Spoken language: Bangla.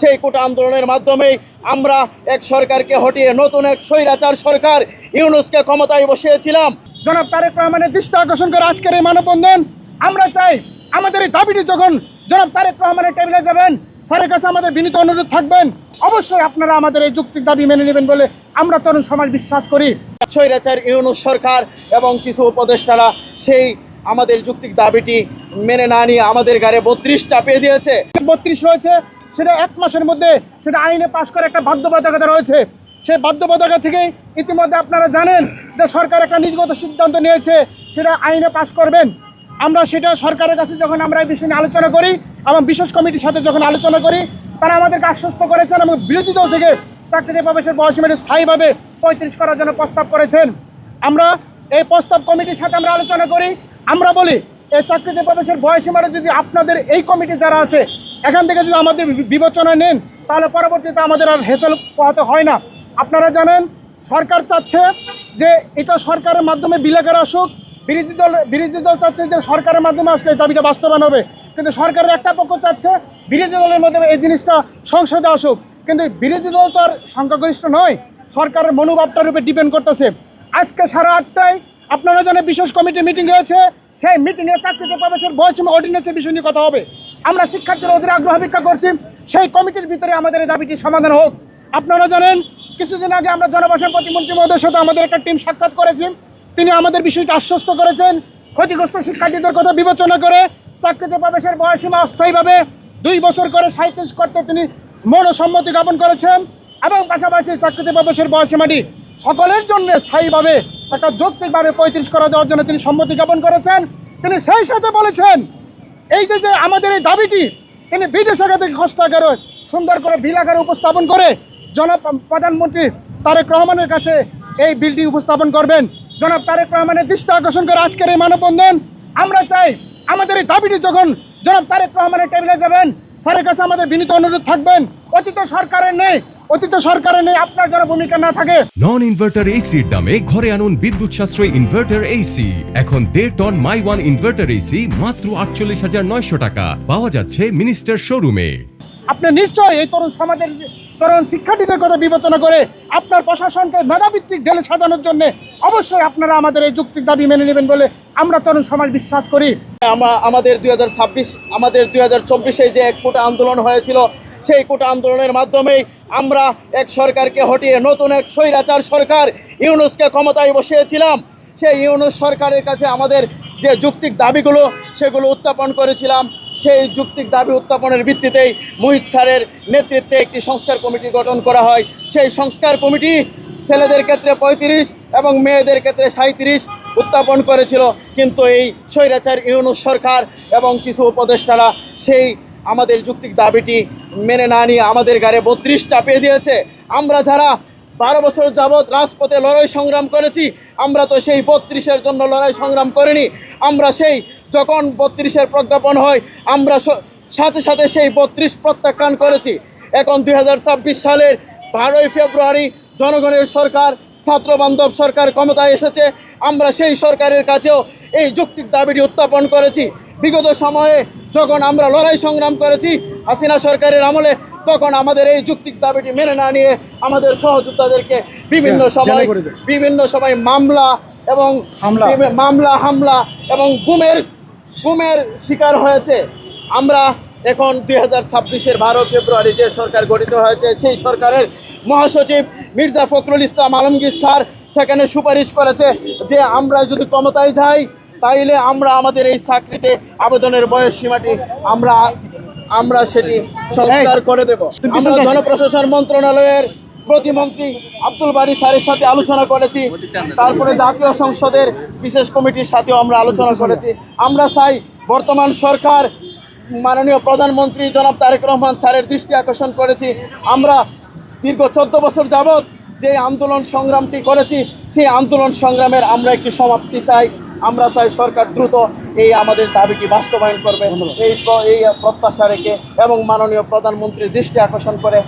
সেই কোটা আন্দোলনের মাধ্যমেই আমরা এক সরকারকে হটিয়ে নতুন এক স্বৈরাচার সরকার ইউনূসকে ক্ষমতায় বসিয়েছিলাম। জনাব তারেক রহমানের দৃষ্টি আকর্ষণ করে আজকের এই মানববন্ধন। আমরা চাই আমাদের এই দাবিটি যখন জনাব তারেক রহমানের টেবিলে যাবেন, স্যারের কাছে আমাদের বিনীত অনুরোধ থাকবেন, অবশ্যই আপনারা আমাদের এই যৌক্তিক দাবি মেনে নেবেন বলে আমরা তরুণ সমাজ বিশ্বাস করি। স্বৈরাচার ইউনূস সরকার এবং কিছু উপদেষ্টারা সেই আমাদের যৌক্তিক দাবিটি মেনে না নিয়ে আমাদের গাড়ে 32 চাপিয়ে দিয়েছে। 32 রয়েছে, সেটা 1 মাসের মধ্যে সেটা আইনে পাশ করে একটা বাধ্যবাধকতা রয়েছে। সেই বাধ্যবাধকতা থেকেই ইতিমধ্যে আপনারা জানেন যে সরকার একটা নীতিগত সিদ্ধান্ত নিয়েছে, সেটা আইনে পাশ করবেন। আমরা সেটা সরকারের কাছে যখন আমরা এই বিষয় নিয়ে আলোচনা করি এবং বিশেষ কমিটির সাথে যখন আলোচনা করি, তারা আমাদেরকে আশ্বস্ত করেছেন এবং বিরোধী দল থেকে চাকরিতে প্রবেশের বয়সীমাটি স্থায়ীভাবে 35 করার জন্য প্রস্তাব করেছেন। আমরা এই প্রস্তাব কমিটির সাথে আমরা আলোচনা করি। আমরা বলি এই চাকরিতে প্রবেশের বয়সীমাটা যদি আপনাদের এই কমিটি যারা আছে এখান থেকে যদি আমাদের বিবেচনা নেন, তাহলে পরবর্তীতে আমাদের আর হেসেল পোহাতে হয় না। আপনারা জানেন সরকার চাচ্ছে যে এটা সরকারের মাধ্যমে বিলেকার আসুক, বিরোধী দল চাচ্ছে যে সরকারের মাধ্যমে আসলে দাবিটা বাস্তবায়ন হবে, কিন্তু সরকারের একটা পক্ষ চাচ্ছে বিরোধী দলের মধ্যে এই জিনিসটা সংসদে আসুক। কিন্তু বিরোধী দল তো আর সংখ্যাগরিষ্ঠ নয়, সরকারের মনোভাবটার উপরে ডিপেন্ড করতেছে। আজকে 8:30টায় আপনারা জানেন বিশেষ কমিটি মিটিং হয়েছে, সেই মিটিংয়ে চাকরিতে প্রবেশের বয়সীমা অর্ডিন্যান্সের বিষয় নিয়ে কথা হবে। আমরা শিক্ষার্থীরা অধীর আগ্রহ অপেক্ষা করছি সেই কমিটির ভিতরে আমাদের এই দাবিটি সমাধান হোক। আপনারা জানেন কিছুদিন আগে আমরা জনভাষার প্রতিমন্ত্রী মহোদয়ের সাথে আমাদের একটা টিম সাক্ষাৎ করেছি। তিনি আমাদের বিষয়টি আশ্বস্ত করেছেন, ক্ষতিগ্রস্ত শিক্ষার্থীদের কথা বিবেচনা করে চাকরিতে প্রবেশের বয়সীমা অস্থায়ীভাবে 2 বছর করে 37 করতে তিনি মনসম্মতি জ্ঞাপন করেছেন এবং পাশাপাশি চাকরিতে প্রবেশের বয়সীমাটি সকলের জন্য স্থায়ীভাবে একটা যৌক্তিকভাবে 35 করা দেওয়ার জন্য তিনি সম্মতি জ্ঞাপন করেছেন। তিনি সেই সাথে বলেছেন এই যে আমাদের এই দাবিটি তিনি বিদেশ থেকে হস্তাক্ষরে সুন্দর করে বিল আকারে উপস্থাপন করে জনাব প্রধানমন্ত্রী তারেক রহমানের কাছে এই বিলটি উপস্থাপন করবেন। জনাব তারেক রহমানের দৃষ্টি আকর্ষণ করে আজকের এই মানববন্ধন। আমরা চাই আমাদের এই দাবিটি যখন জনাব তারেক রহমানের টেবিলে যাবেন, স্যারের কাছে আমাদের বিনীত অনুরোধ থাকবেন, অতীত সরকারের নেই আপনার যেন ভূমিকা না থাকে। নন ইনভার্টার এসির দামে ঘরে আনুন বিদ্যুৎ সাশ্রয়ী ইনভার্টার এসি। এখন 1.5 ton my one inverter AC মাত্র 48,900 টাকা পাওয়া যাচ্ছে মিনিস্টার শোরুমে। আপনি নিশ্চয়ই এই তরুণ শিক্ষার্থীদের কথা বিবেচনা করে আপনার প্রশাসনকে মেধাভিত্তিক ঢেলে সাজানোর জন্য অবশ্যই আপনারা আমাদের এই যৌক্তিক দাবি মেনে নেবেন বলে আমরা তরুণ সমাজ বিশ্বাস করি। আমাদের 2024 যে এক কোটা আন্দোলন হয়েছিল, সেই কোটা আন্দোলনের মাধ্যমেই আমরা এক সরকারকে হটিয়ে নতুন এক স্বৈরাচার সরকার ইউনূসকে ক্ষমতায় বসিয়েছিলাম। সেই ইউনূস সরকারের কাছে আমাদের যে যৌক্তিক দাবিগুলো সেগুলো উত্থাপন করেছিলাম। সেই যৌক্তিক দাবি উত্থাপনের ভিত্তিতেই মুহিত স্যারের নেতৃত্বে একটি সংস্কার কমিটি গঠন করা হয়। সেই সংস্কার কমিটি ছেলেদের ক্ষেত্রে 35 এবং মেয়েদের ক্ষেত্রে 37 উত্থাপন করেছিল, কিন্তু এই স্বৈরাচার ইউনূস সরকার এবং কিছু উপদেষ্টারা সেই আমাদের যৌক্তিক দাবিটি মেনে না নিয়ে আমাদের গাড়ে 32 চাপিয়ে দিয়েছে। আমরা যারা 12 বছর যাবৎ রাজপথে লড়াই সংগ্রাম করেছি, আমরা তো সেই 32-এর জন্য লড়াই সংগ্রাম করিনি। আমরা সেই যখন 32-এর প্রজ্ঞাপন হয় আমরা সাথে সাথে সেই 32 প্রত্যাখ্যান করেছি। এখন 2026 সালের 12ই ফেব্রুয়ারি জনগণের সরকার, ছাত্রবান্ধব সরকার ক্ষমতায় এসেছে। আমরা সেই সরকারের কাছেও এই যৌক্তিক দাবিটি উত্থাপন করেছি। বিগত সময়ে যখন আমরা লড়াই সংগ্রাম করেছি হাসিনা সরকারের আমলে, তখন আমাদের এই যৌক্তিক দাবিটি মেনে না নিয়ে আমাদের সহযোদ্ধাদেরকে বিভিন্ন সময় মামলা হামলা এবং গুমের শিকার হয়েছে। আমরা এখন 2026-এর 12 ফেব্রুয়ারি যে সরকার গঠিত হয়েছে, সেই সরকারের মহাসচিব মির্জা ফখরুল ইসলাম আলমগীর স্যার সেখানে সুপারিশ করেছে যে আমরা যদি ক্ষমতায় যাই তাইলে আমরা আমাদের এই চাকরিতে আবেদনের বয়স সীমাটি আমরা সেটি সংস্কার করে দেব। আমরা জনপ্রশাসন মন্ত্রণালয়ের প্রতিমন্ত্রী আব্দুল বারী স্যারের সাথে আলোচনা করেছি, তারপরে জাতীয় সংসদের বিশেষ কমিটির সাথেও আমরা আলোচনা করেছি। আমরা চাই বর্তমান সরকার মাননীয় প্রধানমন্ত্রী জনাব তারেক রহমান স্যারের দৃষ্টি আকর্ষণ করেছি। আমরা দীর্ঘ 14 বছর যাবৎ যে আন্দোলন সংগ্রামটি করেছি, সেই আন্দোলন সংগ্রামের আমরা একটি সমাপ্তি চাই। আমরা চাই সরকার দ্রুত এই আমাদের দাবিটি বাস্তবায়ন করবে, এই প্রত্যাশা রেখে এবং মাননীয় প্রধানমন্ত্রীর দৃষ্টি আকর্ষণ করে